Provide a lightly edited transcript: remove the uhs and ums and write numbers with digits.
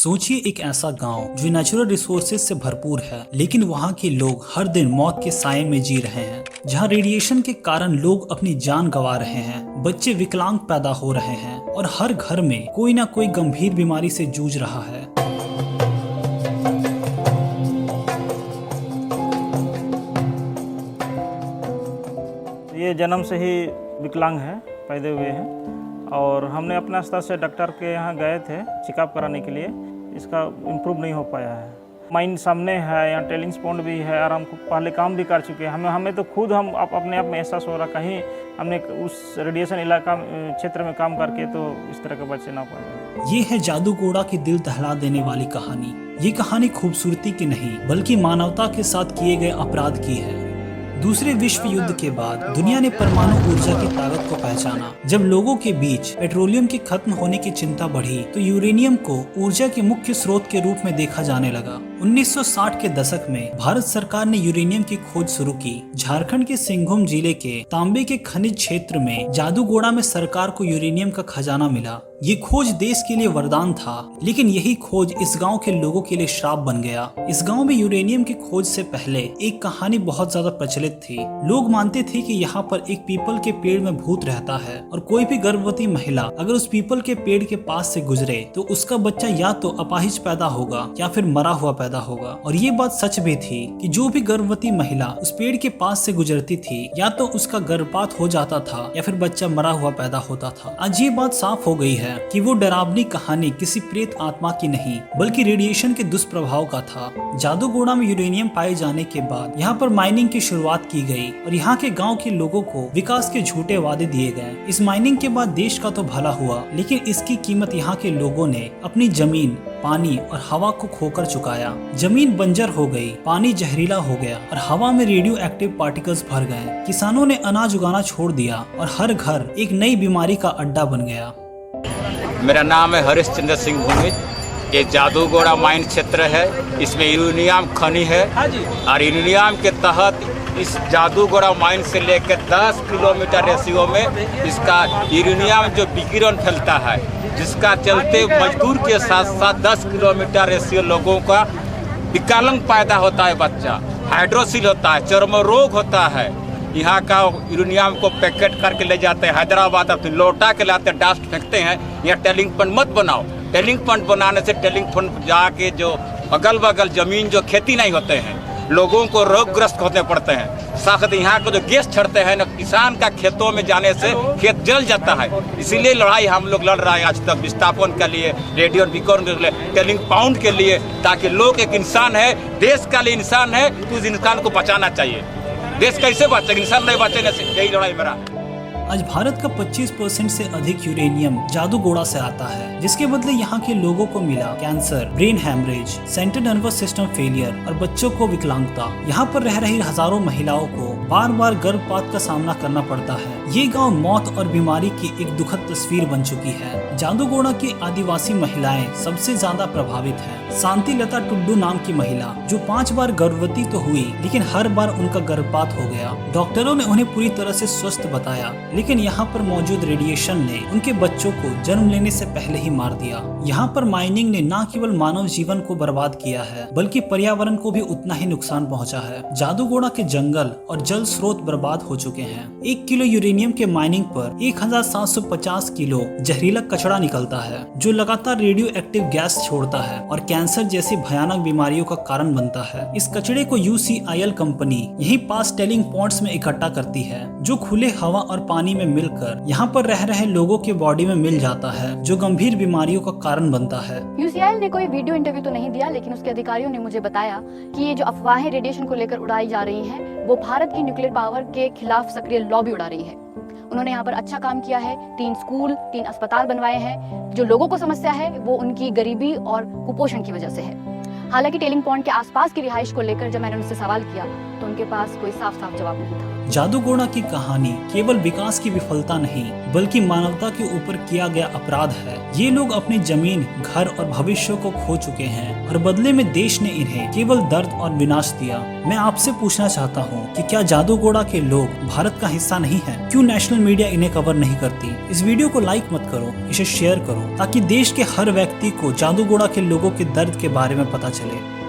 सोचिए एक ऐसा गांव जो नेचुरल रिसोर्सेज से भरपूर है, लेकिन वहां के लोग हर दिन मौत के साए में जी रहे हैं। जहां रेडिएशन के कारण लोग अपनी जान गंवा रहे हैं, बच्चे विकलांग पैदा हो रहे हैं और हर घर में कोई ना कोई गंभीर बीमारी से जूझ रहा है। ये जन्म से ही विकलांग है, पैदा हुए हैं और हमने अपना स्तर से डॉक्टर के यहाँ गए थे चेकअप कराने के लिए। इसका इम्प्रूव नहीं हो पाया है। माइंड सामने है, यहाँ टेलिंग पॉइंट भी है और हम पहले काम भी कर चुके हैं। हमें तो खुद हम अपने आप में एहसास हो रहा कहीं हमने उस रेडिएशन इलाका क्षेत्र में काम करके तो इस तरह के बच्चे ना पाए। ये है जादूगोड़ा की दिल दहला देने वाली कहानी। ये कहानी खूबसूरती की नहीं बल्कि मानवता के साथ किए गए अपराध की है। दूसरे विश्व युद्ध के बाद दुनिया ने परमाणु ऊर्जा की ताकत को पहचाना। जब लोगों के बीच पेट्रोलियम के खत्म होने की चिंता बढ़ी तो यूरेनियम को ऊर्जा के मुख्य स्रोत के रूप में देखा जाने लगा। 1960 के दशक में भारत सरकार ने यूरेनियम की खोज शुरू की। झारखंड के सिंहभूम जिले के तांबे के खनिज क्षेत्र में जादूगोड़ा में सरकार को यूरेनियम का खजाना मिला। ये खोज देश के लिए वरदान था, लेकिन यही खोज इस गांव के लोगों के लिए श्राप बन गया। इस गांव में यूरेनियम की खोज से पहले एक कहानी बहुत ज्यादा प्रचलित थी। लोग मानते थे कि यहाँ पर एक पीपल के पेड़ में भूत रहता है और कोई भी गर्भवती महिला अगर उस पीपल के पेड़ के पास से गुजरे तो उसका बच्चा या तो अपाहिज पैदा होगा या फिर मरा हुआ पैदा होगा। और ये बात सच भी थी कि जो भी गर्भवती महिला उस पेड़ के पास से गुजरती थी या तो उसका गर्भपात हो जाता था या फिर बच्चा मरा हुआ पैदा होता था। आज ये बात साफ हो गई है कि वो डरावनी कहानी किसी प्रेत आत्मा की नहीं बल्कि रेडिएशन के दुष्प्रभाव का था। जादूगोड़ा में यूरेनियम पाए जाने के बाद यहाँ पर माइनिंग की शुरुआत की गई और यहाँ के गांव के लोगों को विकास के झूठे वादे दिए गए। इस माइनिंग के बाद देश का तो भला हुआ, लेकिन इसकी कीमत यहाँ के लोगों ने अपनी जमीन, पानी और हवा को खोकर चुकाया। जमीन बंजर हो गई, पानी जहरीला हो गया और हवा में रेडियो एक्टिव पार्टिकल्स भर गए। किसानों ने अनाज उगाना छोड़ दिया और हर घर एक नई बीमारी का अड्डा बन गया। मेरा नाम है हरीश चंद्र सिंह भूमिज। ये जादूगोड़ा माइन क्षेत्र है। इसमें यूरेनियम खनि है और यूरेनियम के तहत इस जादूगोड़ा माइन से लेकर 10 किलोमीटर रेशियो में इसका यूरेनियम जो विकिरण फैलता है, जिसका चलते मजदूर के साथ साथ 10 किलोमीटर रेशियो लोगों का विकलांग पैदा होता है, बच्चा हाइड्रोसिल होता है, चर्म रोग होता है। यहाँ का यूरेनियम को पैकेट करके ले जाते हैं हैदराबाद, फिर लौटा के लाते डस्ट फेंकते हैं। यहाँ टेलिंग पॉइंट मत बनाओ। टेलिंग पॉइंट बनाने से टेलिंग पॉइंट जाके जो अगल बगल जमीन जो खेती नहीं होते हैं, लोगों को रोगग्रस्त होने पड़ते हैं। साथ यहाँ को जो गैस छड़ते हैं ना, किसान का खेतों में जाने से खेत जल जाता है। इसीलिए लड़ाई हम लोग लड़ रहे हैं आज तक विस्थापन के लिए, रेडियो विकिरण के लिए, टेलिंग पॉइंट के लिए, ताकि लोग एक इंसान है, देश का लिए इंसान है, तो उस इंसान को बचाना चाहिए। देश कैसे बचेगा, इंसान नहीं बचेने से। यही लड़ाई मेरा। आज भारत का 25% से अधिक यूरेनियम जादूगोड़ा से आता है, जिसके बदले यहाँ के लोगों को मिला cancer, brain haemorrhage, central nervous system failure और बच्चों को विकलांगता। यहाँ पर रह रही हजारों महिलाओं को बार बार गर्भपात का सामना करना पड़ता है। ये गांव मौत और बीमारी की एक दुखद तस्वीर बन चुकी है। जादूगोड़ा की आदिवासी महिलाएं सबसे ज्यादा प्रभावित हैं। शांति लता टुड्डू नाम की महिला जो 5 बार गर्भवती तो हुई, लेकिन हर बार उनका गर्भपात हो गया। डॉक्टरों ने उन्हें पूरी तरह से स्वस्थ बताया, लेकिन यहाँ पर मौजूद रेडिएशन ने उनके बच्चों को जन्म लेने से पहले ही मार दिया। यहाँ पर माइनिंग ने न केवल मानव जीवन को बर्बाद किया है बल्कि पर्यावरण को भी उतना ही नुकसान पहुँचा है। जादूगोड़ा के जंगल और जल स्रोत बर्बाद हो चुके हैं। 1 किलो यूरेनियम के माइनिंग पर 1750 किलो जहरीला कचरा निकलता है, जो लगातार रेडियो एक्टिव गैस छोड़ता है और कैंसर जैसी भयानक बीमारियों का कारण बनता है। इस कचरे को UCIL कंपनी यहीं पास टेलिंग पॉइंट्स में इकट्ठा करती है, जो खुले हवा और पानी में मिलकर यहाँ पर रह रहे लोगों के बॉडी में मिल जाता है, जो गंभीर बीमारियों का कारण बनता है। UCIL ने कोई वीडियो इंटरव्यू तो नहीं दिया, लेकिन उसके अधिकारियों ने मुझे बताया कि ये जो अफवाहें रेडिएशन को लेकर उड़ाई जा रही हैं, वो भारत की न्यूक्लियर पावर के खिलाफ सक्रिय लॉबी उड़ा रही है। उन्होंने यहाँ पर अच्छा काम किया है। 3 स्कूल, 3 अस्पताल बनवाए हैं। जो लोगों को समस्या है वो उनकी गरीबी और कुपोषण की वजह से है। हालांकि टेलिंग पॉइंट के आसपास की रिहाइश को लेकर जब मैंने उनसे सवाल किया तो उनके पास कोई साफ साफ जवाब नहीं था। जादूगोड़ा की कहानी केवल विकास की विफलता नहीं बल्कि मानवता के ऊपर किया गया अपराध है। ये लोग अपनी जमीन, घर और भविष्य को खो चुके हैं और बदले में देश ने इन्हें केवल दर्द और विनाश दिया। मैं आपसे पूछना चाहता हूँ कि क्या जादूगोड़ा के लोग भारत का हिस्सा नहीं है? क्यों नेशनल मीडिया इन्हें कवर नहीं करती? इस वीडियो को लाइक मत करो, इसे शेयर करो ताकि देश के हर व्यक्ति को जादूगोड़ा के लोगों के दर्द के बारे में पता चले।